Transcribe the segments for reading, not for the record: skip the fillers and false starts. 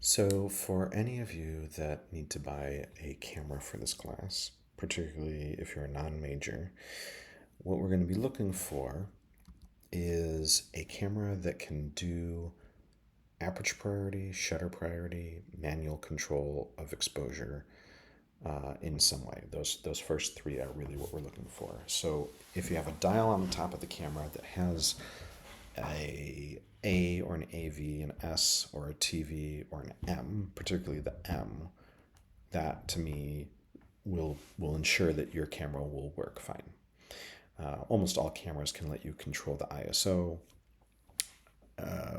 So, for any of you that need to buy a camera for this class, particularly if you're a non major, what we're going to be looking for is a camera that can do aperture priority, shutter priority, manual control of exposure in some way. Those first three are really what we're looking for. So, if you have a dial on the top of the camera that has a or an AV, an S or a TV or an M, particularly the M, that to me will ensure that your camera will work fine. Almost all cameras can let you control the ISO.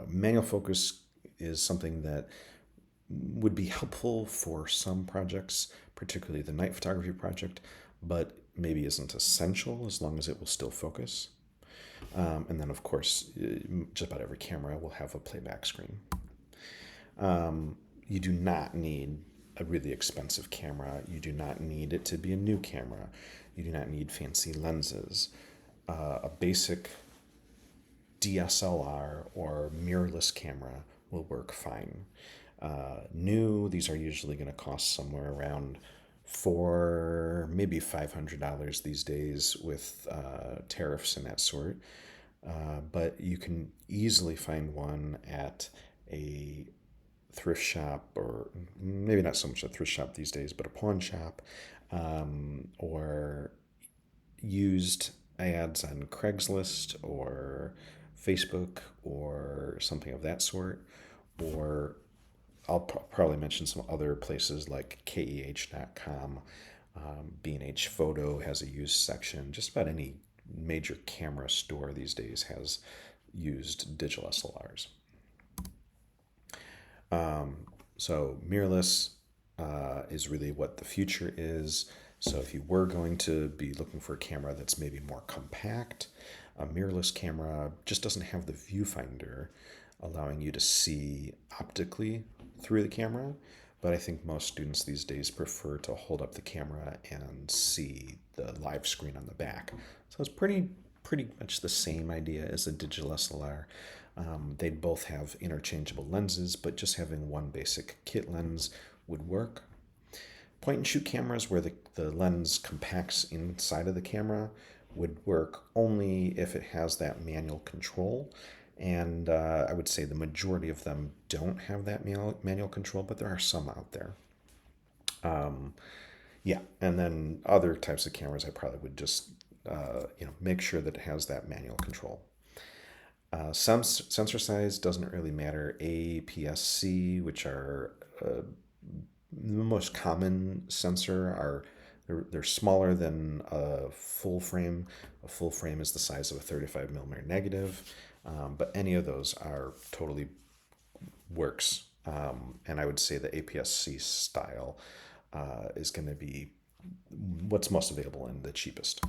Manual focus is something that would be helpful for some projects, particularly the night photography project, but maybe isn't essential as long as it will still focus. And then, of course, just about every camera will have a playback screen. You do not need a really expensive camera. You do not need it to be a new camera. You do not need fancy lenses. A basic DSLR or mirrorless camera will work fine. New, these are usually going to cost somewhere around maybe $500 these days with tariffs and that sort. But you can easily find one at a thrift shop, or maybe not so much a thrift shop these days, but a pawn shop, or used ads on Craigslist or Facebook or something of that sort. Or I'll probably mention some other places like keh.com. B&H Photo has a used section. Just about any major camera store these days has used digital SLRs. So mirrorless is really what the future is. So if you were going to be looking for a camera that's maybe more compact, a mirrorless camera just doesn't have the viewfinder allowing you to see optically through the camera. But I think most students these days prefer to hold up the camera and see the live screen on the back. So it's pretty much the same idea as a digital SLR. They both have interchangeable lenses, but just having one basic kit lens would work. Point and shoot cameras where the lens compacts inside of the camera would work only if it has that manual control. And I would say the majority of them don't have that manual control, but there are some out there. Yeah, and then other types of cameras, I probably would just make sure that it has that manual control. Sensor size doesn't really matter. APS-C, which are the most common sensor, they're smaller than a full frame. A full frame is the size of a 35 millimeter negative, but any of those are totally works. And I would say the APS-C style is going to be what's most available and the cheapest.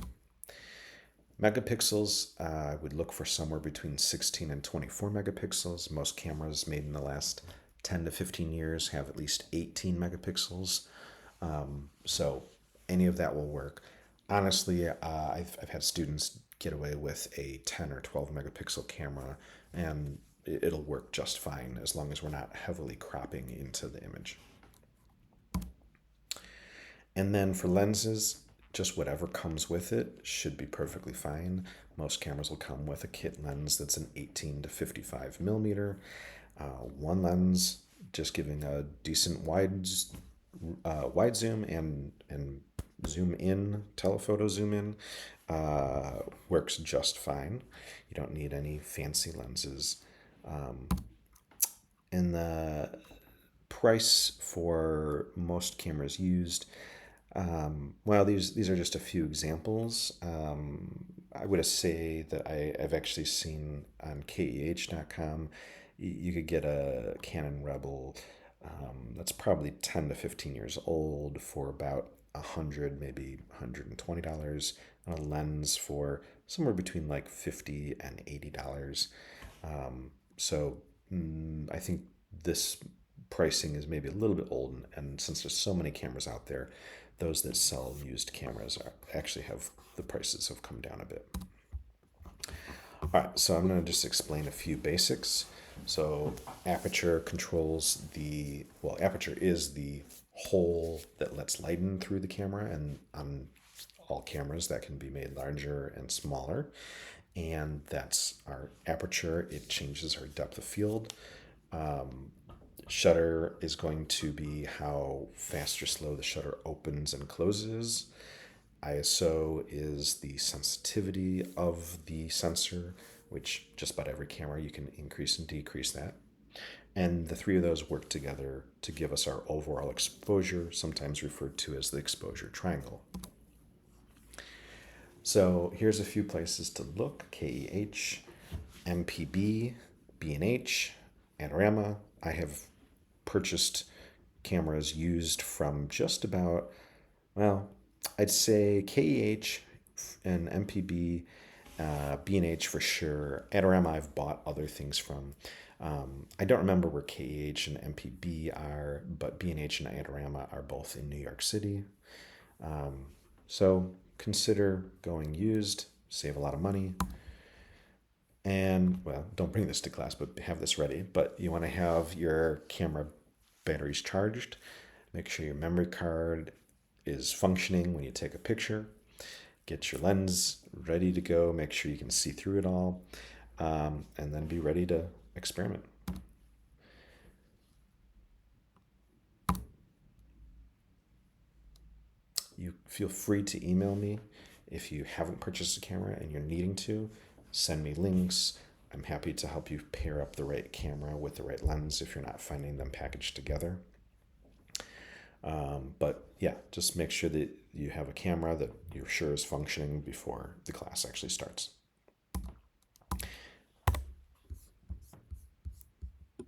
Megapixels, I would look for somewhere between 16 and 24 megapixels. Most cameras made in the last 10 to 15 years have at least 18 megapixels. So any of that will work. Honestly, I've had students get away with a 10 or 12 megapixel camera, and it'll work just fine as long as we're not heavily cropping into the image. And then for lenses, just whatever comes with it should be perfectly fine. Most cameras will come with a kit lens that's an 18 to 55 millimeter. One lens, just giving a decent wide zoom and zoom in, telephoto zoom in, works just fine. You don't need any fancy lenses. And the price for most cameras used, well, these are just a few examples. I would say that I've actually seen on keh.com, you could get a Canon Rebel that's probably 10 to 15 years old for about 100, maybe $120, and a lens for somewhere between like $50 and $80. So I think this pricing is maybe a little bit old, and since there's so many cameras out there, those that sell used cameras actually have the prices have come down a bit. All right, so I'm going to just explain a few basics. So aperture controls aperture is the hole that lets light in through the camera, and on all cameras that can be made larger and smaller. And that's our aperture. It changes our depth of field. Shutter is going to be how fast or slow the shutter opens and closes. ISO is the sensitivity of the sensor, which just about every camera you can increase and decrease that. And the three of those work together to give us our overall exposure, sometimes referred to as the exposure triangle. So here's a few places to look: KEH, MPB, B&H, Adorama. I have purchased cameras used from just about, well, I'd say KEH and MPB, B&H for sure. Adorama I've bought other things from. I don't remember where KEH and MPB are, but B&H and Adorama are both in New York City. So consider going used, save a lot of money. And, well, don't bring this to class, but have this ready. But you want to have your camera batteries charged. Make sure your memory card is functioning when you take a picture. Get your lens ready to go. Make sure you can see through it all. And then be ready to experiment. You feel free to email me if you haven't purchased a camera and you're needing to. Send me links. I'm happy to help you pair up the right camera with the right lens if you're not finding them packaged together. But yeah, just make sure that you have a camera that you're sure is functioning before the class actually starts.